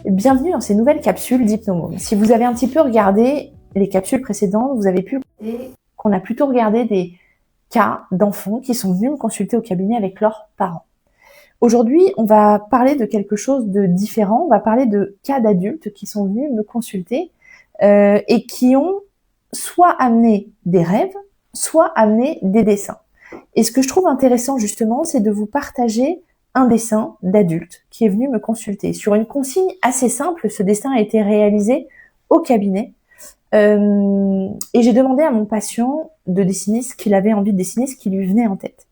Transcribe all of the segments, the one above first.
Bienvenue dans ces nouvelles capsules d'Hypnomome. Si vous avez un petit peu regardé les capsules précédentes, vous avez pu regarder qu'on a plutôt regardé des cas d'enfants qui sont venus me consulter au cabinet avec leurs parents. Aujourd'hui, on va parler de quelque chose de différent. On va parler de cas d'adultes qui sont venus me consulter et qui ont soit amené des rêves, soit amené des dessins. Et ce que je trouve intéressant justement, c'est de vous partager un dessin d'adulte qui est venu me consulter. Sur une consigne assez simple, ce dessin a été réalisé au cabinet. Et j'ai demandé à mon patient de dessiner ce qu'il avait envie de dessiner, ce qui lui venait en tête.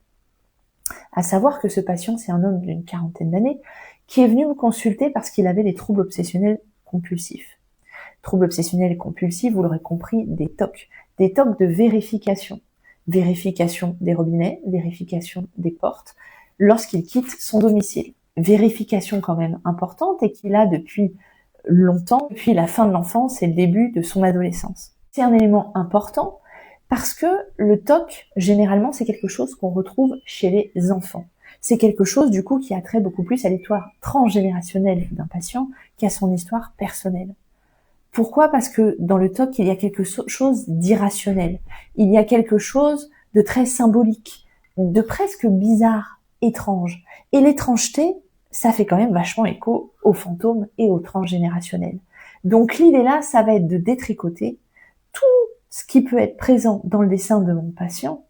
À savoir que ce patient, c'est un homme d'une quarantaine d'années qui est venu me consulter parce qu'il avait des troubles obsessionnels compulsifs. Troubles obsessionnels compulsifs, vous l'aurez compris, des TOC de vérification. Vérification des robinets, vérification des portes, lorsqu'il quitte son domicile. Vérification quand même importante et qu'il a depuis longtemps, depuis la fin de l'enfance et le début de son adolescence. C'est un élément important parce que le TOC, généralement, c'est quelque chose qu'on retrouve chez les enfants. C'est quelque chose, du coup, qui a trait beaucoup plus à l'histoire transgénérationnelle d'un patient qu'à son histoire personnelle. Pourquoi ? Parce que dans le TOC, il y a quelque chose d'irrationnel. Il y a quelque chose de très symbolique, de presque bizarre, étrange. Et l'étrangeté, ça fait quand même vachement écho aux fantômes et aux transgénérationnels. Donc l'idée là, ça va être de détricoter tout ce qui peut être présent dans le dessin de mon patient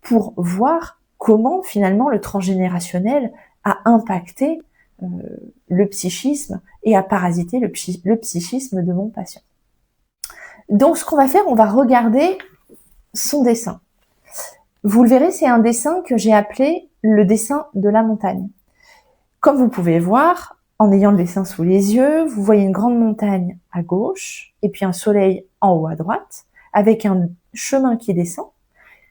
pour voir comment finalement le transgénérationnel a impacté le psychisme et à parasiter le psychisme de mon patient. Donc ce qu'on va faire, on va regarder son dessin. Vous le verrez, c'est un dessin que j'ai appelé le dessin de la montagne. Comme vous pouvez voir, en ayant le dessin sous les yeux, vous voyez une grande montagne à gauche et puis un soleil en haut à droite avec un chemin qui descend.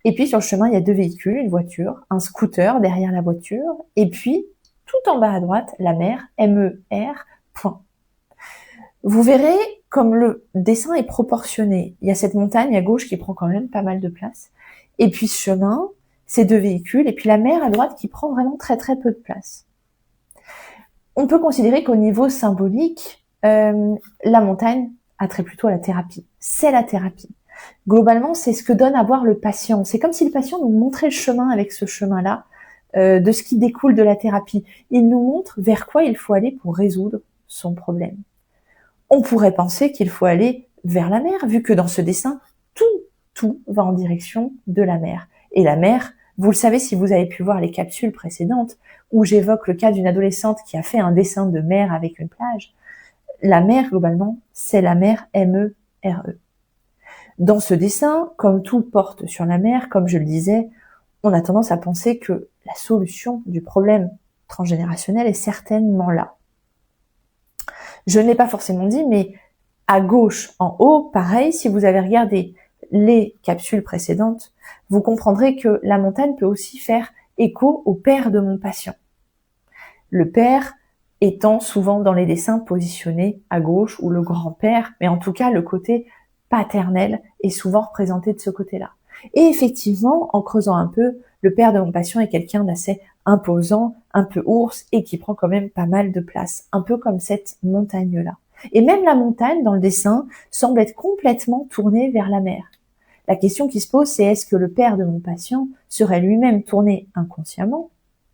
Et puis sur le chemin, il y a deux véhicules, une voiture, un scooter derrière la voiture et puis tout en bas à droite, la mer, M-E-R, point. Vous verrez comme le dessin est proportionné. Il y a cette montagne à gauche qui prend quand même pas mal de place. Et puis ce chemin, ces deux véhicules, et puis la mer à droite qui prend vraiment très très peu de place. On peut considérer qu'au niveau symbolique, la montagne a trait plutôt à la thérapie. C'est la thérapie. Globalement, c'est ce que donne à voir le patient. C'est comme si le patient nous montrait le chemin avec ce chemin-là, de ce qui découle de la thérapie. Il nous montre vers quoi il faut aller pour résoudre son problème. On pourrait penser qu'il faut aller vers la mer, vu que dans ce dessin, tout va en direction de la mer. Et la mer, vous le savez si vous avez pu voir les capsules précédentes, où j'évoque le cas d'une adolescente qui a fait un dessin de mer avec une plage. La mer, globalement, c'est la mer M-E-R-E. Dans ce dessin, comme tout porte sur la mer, comme je le disais, on a tendance à penser que la solution du problème transgénérationnel est certainement là. Je ne l'ai pas forcément dit, mais à gauche, en haut, pareil, si vous avez regardé les capsules précédentes, vous comprendrez que la montagne peut aussi faire écho au père de mon patient. Le père étant souvent dans les dessins positionnés à gauche, ou le grand-père, mais en tout cas le côté paternel est souvent représenté de ce côté-là. Et effectivement, en creusant un peu, le père de mon patient est quelqu'un d'assez imposant, un peu ours, et qui prend quand même pas mal de place, un peu comme cette montagne-là. Et même la montagne, dans le dessin, semble être complètement tournée vers la mer. La question qui se pose, c'est est-ce que le père de mon patient serait lui-même tourné inconsciemment,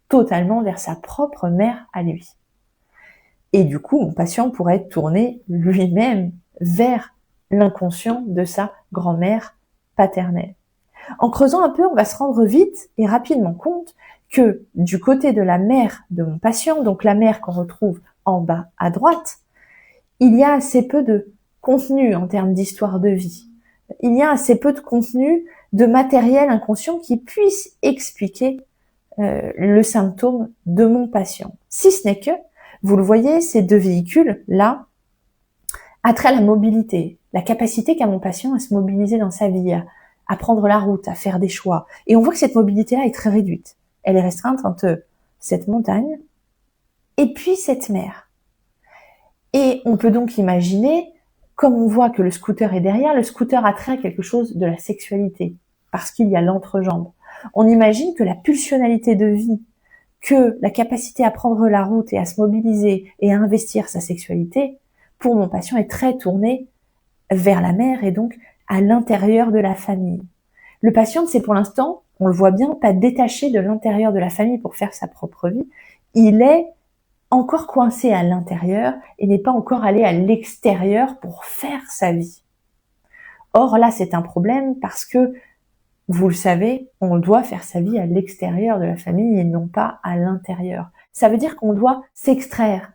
totalement vers sa propre mère à lui. Et du coup, mon patient pourrait être tourné lui-même vers l'inconscient de sa grand-mère paternelle. En creusant un peu, on va se rendre vite et rapidement compte que du côté de la mère de mon patient, donc la mère qu'on retrouve en bas à droite, il y a assez peu de contenu en termes d'histoire de vie. Il y a assez peu de contenu de matériel inconscient qui puisse expliquer le symptôme de mon patient. Si ce n'est que, vous le voyez, ces deux véhicules-là, a trait à la mobilité, la capacité qu'a mon patient à se mobiliser dans sa vie, à prendre la route, à faire des choix. Et on voit que cette mobilité-là est très réduite. Elle est restreinte entre cette montagne et puis cette mer. Et on peut donc imaginer, comme on voit que le scooter est derrière, le scooter a trait à quelque chose de la sexualité, parce qu'il y a l'entrejambe. On imagine que la pulsionalité de vie que la capacité à prendre la route et à se mobiliser et à investir sa sexualité, pour mon patient, est très tournée vers la mère et donc à l'intérieur de la famille. Le patient ne s'est pour l'instant, on le voit bien, pas détaché de l'intérieur de la famille pour faire sa propre vie. Il est encore coincé à l'intérieur et n'est pas encore allé à l'extérieur pour faire sa vie. Or là, c'est un problème parce que, vous le savez, on doit faire sa vie à l'extérieur de la famille et non pas à l'intérieur. Ça veut dire qu'on doit s'extraire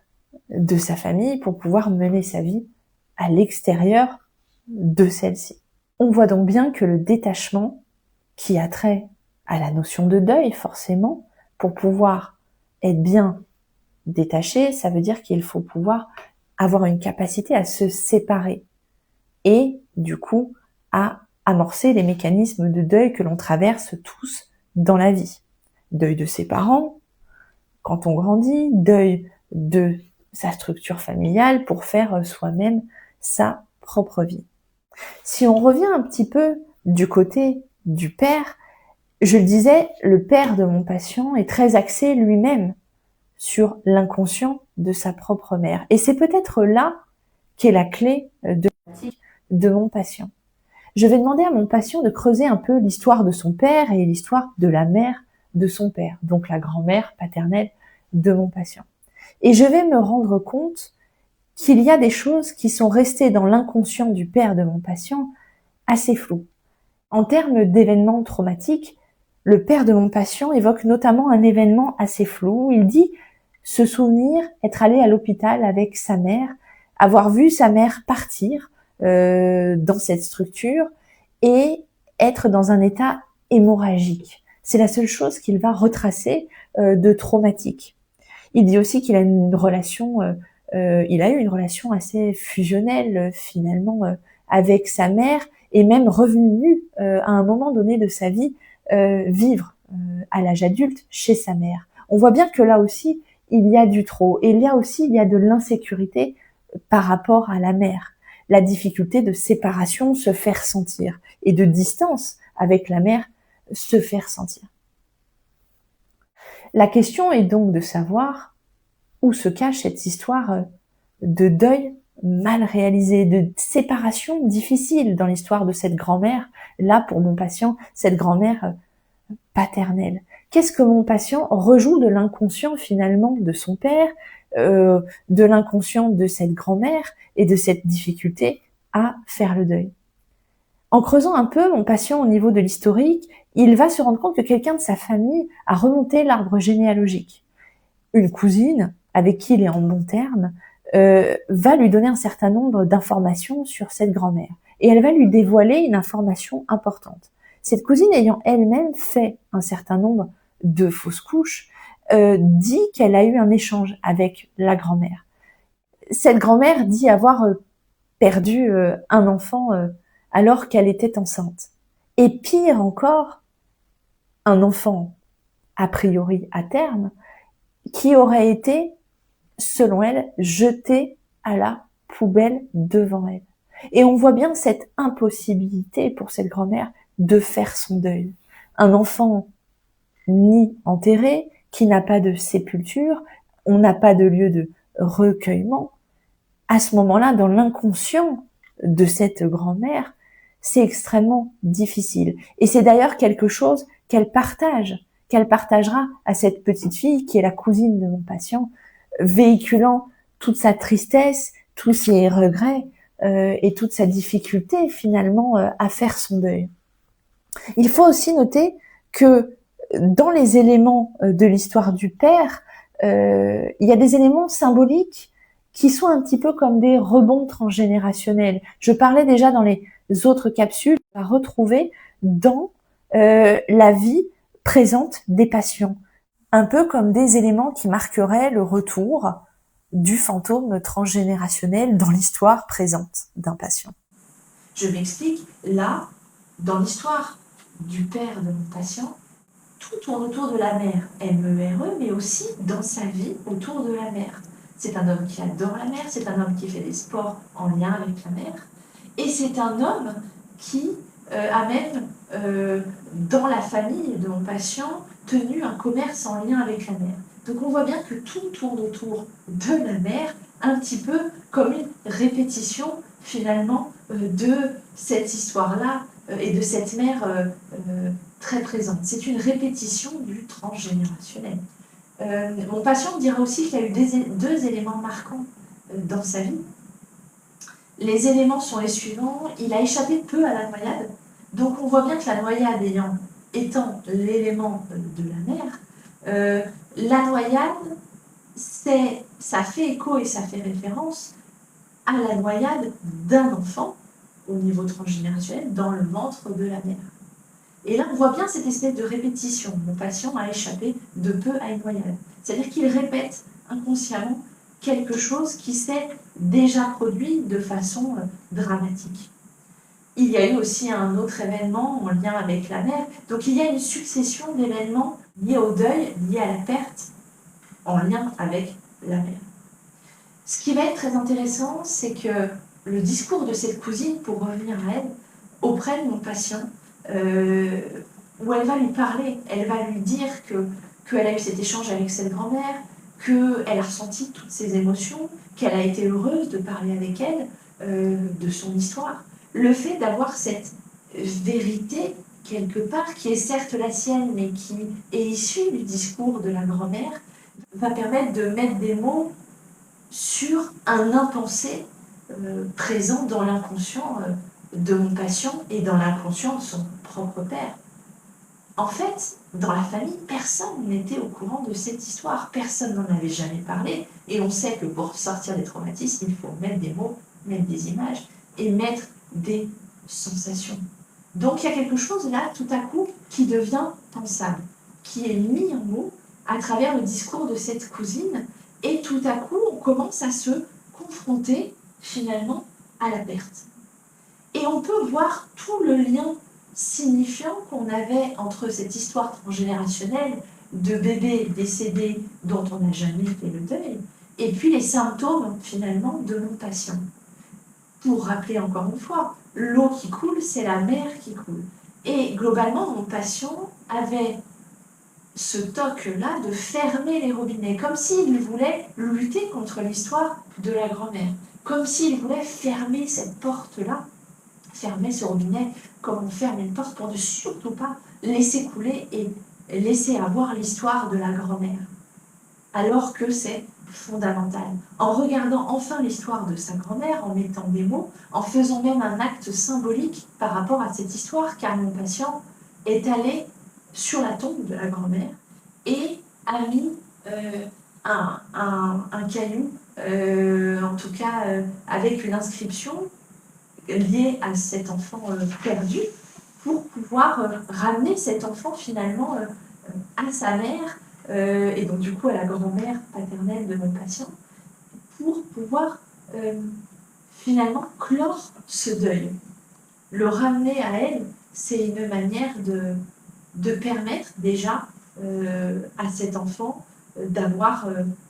de sa famille pour pouvoir mener sa vie à l'extérieur de celle-ci. On voit donc bien que le détachement, qui a trait à la notion de deuil forcément, pour pouvoir être bien détaché, ça veut dire qu'il faut pouvoir avoir une capacité à se séparer et du coup à amorcer les mécanismes de deuil que l'on traverse tous dans la vie. Deuil de ses parents, quand on grandit, deuil de sa structure familiale pour faire soi-même sa propre vie. Si on revient un petit peu du côté du père, je le disais, le père de mon patient est très axé lui-même sur l'inconscient de sa propre mère. Et c'est peut-être là qu'est la clé de mon patient. Je vais demander à mon patient de creuser un peu l'histoire de son père et l'histoire de la mère de son père, donc la grand-mère paternelle de mon patient. Et je vais me rendre compte qu'il y a des choses qui sont restées dans l'inconscient du père de mon patient assez floues. En termes d'événements traumatiques, le père de mon patient évoque notamment un événement assez flou. Il dit se souvenir être allé à l'hôpital avec sa mère, avoir vu sa mère partir dans cette structure et être dans un état hémorragique. C'est la seule chose qu'il va retracer de traumatique. Il dit aussi qu'il a une relation, il a eu une relation assez fusionnelle finalement avec sa mère et même revenu à un moment donné de sa vie vivre à l'âge adulte chez sa mère. On voit bien que là aussi il y a du trop et il y a de l'insécurité par rapport à la mère. La difficulté de séparation se faire sentir et de distance avec la mère se faire sentir. La question est donc de savoir où se cache cette histoire de deuil mal réalisé, de séparation difficile dans l'histoire de cette grand-mère, là pour mon patient, cette grand-mère paternelle. Qu'est-ce que mon patient rejoue de l'inconscient finalement de son père, de l'inconscient de cette grand-mère et de cette difficulté à faire le deuil. En creusant un peu mon patient au niveau de l'historique, il va se rendre compte que quelqu'un de sa famille a remonté l'arbre généalogique. Une cousine, avec qui il est en bon terme, va lui donner un certain nombre d'informations sur cette grand-mère. Et elle va lui dévoiler une information importante. Cette cousine ayant elle-même fait un certain nombre de fausses couches, dit qu'elle a eu un échange avec la grand-mère. Cette grand-mère dit avoir perdu un enfant alors qu'elle était enceinte. Et pire encore, un enfant a priori à terme qui aurait été, selon elle, jeté à la poubelle devant elle. Et on voit bien cette impossibilité pour cette grand-mère de faire son deuil. Un enfant ni enterré, qui n'a pas de sépulture, on n'a pas de lieu de recueillement. À ce moment-là, dans l'inconscient de cette grand-mère, c'est extrêmement difficile. Et c'est d'ailleurs quelque chose qu'elle partagera à cette petite fille qui est la cousine de mon patient, véhiculant toute sa tristesse, tous ses regrets et toute sa difficulté finalement à faire son deuil. Il faut aussi noter que dans les éléments de l'histoire du père, il y a des éléments symboliques qui sont un petit peu comme des rebonds transgénérationnels. Je parlais déjà dans les autres capsules à retrouver dans la vie présente des patients, un peu comme des éléments qui marqueraient le retour du fantôme transgénérationnel dans l'histoire présente d'un patient. Je m'explique, là, dans l'histoire du père de mon patient, tout tourne autour de la mère, M-E-R-E, mais aussi dans sa vie autour de la mère. C'est un homme qui adore la mère, c'est un homme qui fait des sports en lien avec la mère, et c'est un homme qui amène dans la famille de mon patient tenu un commerce en lien avec la mère. Donc on voit bien que tout tourne autour de la mère, un petit peu comme une répétition finalement de cette histoire-là et de cette mère très présente. C'est une répétition du transgénérationnel. Mon patient me dira aussi qu'il y a eu deux éléments marquants dans sa vie. Les éléments sont les suivants. Il a échappé peu à la noyade. Donc on voit bien que la noyade étant l'élément de la mère, la noyade, ça fait écho et ça fait référence à la noyade d'un enfant au niveau transgénérationnel dans le ventre de la mère. Et là, on voit bien cette espèce de répétition. Mon patient a échappé de peu à une noyade. C'est-à-dire qu'il répète inconsciemment quelque chose qui s'est déjà produit de façon dramatique. Il y a eu aussi un autre événement en lien avec la mère. Donc il y a une succession d'événements liés au deuil, liés à la perte, en lien avec la mère. Ce qui va être très intéressant, c'est que le discours de cette cousine, pour revenir à elle, auprès de mon patient, où elle va lui parler, elle va lui dire qu'elle a eu cet échange avec cette grand-mère, qu'elle a ressenti toutes ses émotions, qu'elle a été heureuse de parler avec elle de son histoire. Le fait d'avoir cette vérité, quelque part, qui est certes la sienne, mais qui est issue du discours de la grand-mère, va permettre de mettre des mots sur un impensé présent dans l'inconscient de mon patient et dans l'inconscient de son propre père. En fait, dans la famille, personne n'était au courant de cette histoire, personne n'en avait jamais parlé, et on sait que pour sortir des traumatismes, il faut mettre des mots, mettre des images, et mettre des sensations. Donc il y a quelque chose là, tout à coup, qui devient pensable, qui est mis en mots à travers le discours de cette cousine, et tout à coup, on commence à se confronter, finalement, à la perte. Et on peut voir tout le lien signifiant qu'on avait entre cette histoire transgénérationnelle de bébés décédés dont on n'a jamais fait le deuil, et puis les symptômes, finalement, de mon patient. Pour rappeler encore une fois, l'eau qui coule, c'est la mer qui coule. Et globalement, mon patient avait ce toc-là de fermer les robinets, comme s'il voulait lutter contre l'histoire de la grand-mère, comme s'il voulait fermer cette porte-là, fermer ce robinet comme on ferme une porte pour ne surtout pas laisser couler et laisser avoir l'histoire de la grand-mère, alors que c'est fondamental. En regardant enfin l'histoire de sa grand-mère, en mettant des mots, en faisant même un acte symbolique par rapport à cette histoire, car mon patient est allé sur la tombe de la grand-mère et a mis un caillou, en tout cas avec une inscription liée à cet enfant perdu, pour pouvoir ramener cet enfant finalement à sa mère, et donc du coup à la grand-mère paternelle de mon patient, pour pouvoir finalement clore ce deuil. Le ramener à elle, c'est une manière de permettre déjà à cet enfant d'avoir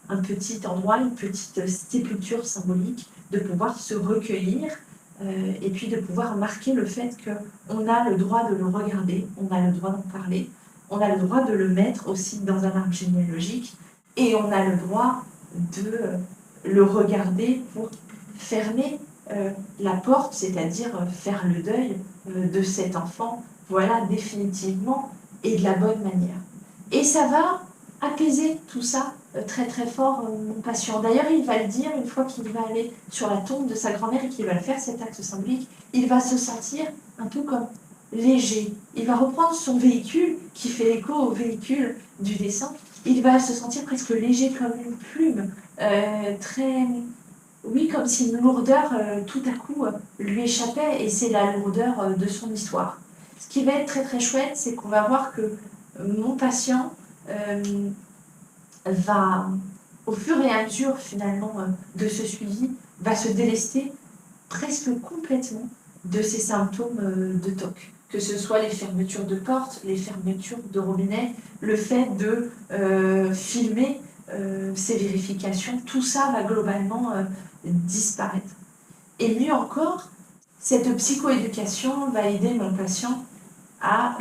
un petit endroit, une petite sépulture symbolique, de pouvoir se recueillir et puis de pouvoir marquer le fait qu'on a le droit de le regarder, on a le droit d'en parler, on a le droit de le mettre aussi dans un arbre généalogique et on a le droit de le regarder pour fermer la porte, c'est-à-dire faire le deuil de cet enfant, voilà, définitivement, et de la bonne manière. Et ça va apaiser tout ça très très fort, mon patient. D'ailleurs, il va le dire, une fois qu'il va aller sur la tombe de sa grand-mère et qu'il va faire cet acte symbolique, il va se sentir un peu comme léger. Il va reprendre son véhicule, qui fait écho au véhicule du défunt. Il va se sentir presque léger comme une plume, très... Oui, comme si une lourdeur, tout à coup, lui échappait, et c'est la lourdeur de son histoire. Ce qui va être très très chouette, c'est qu'on va voir que mon patient va, au fur et à mesure finalement de ce suivi, va se délester presque complètement de ces symptômes de TOC. Que ce soit les fermetures de portes, les fermetures de robinets, le fait de filmer ces vérifications, tout ça va globalement disparaître. Et mieux encore, cette psychoéducation va aider mon patient à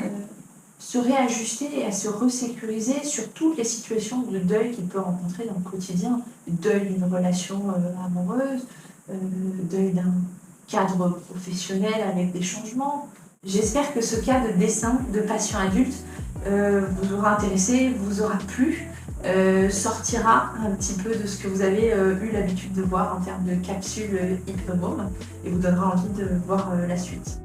se réajuster et à se resécuriser sur toutes les situations de deuil qu'il peut rencontrer dans le quotidien. Deuil d'une relation amoureuse, deuil d'un cadre professionnel avec des changements. J'espère que ce cas de dessin de patient adulte vous aura intéressé, vous aura plu, sortira un petit peu de ce que vous avez eu l'habitude de voir en termes de capsules Hypnomome et vous donnera envie de voir la suite.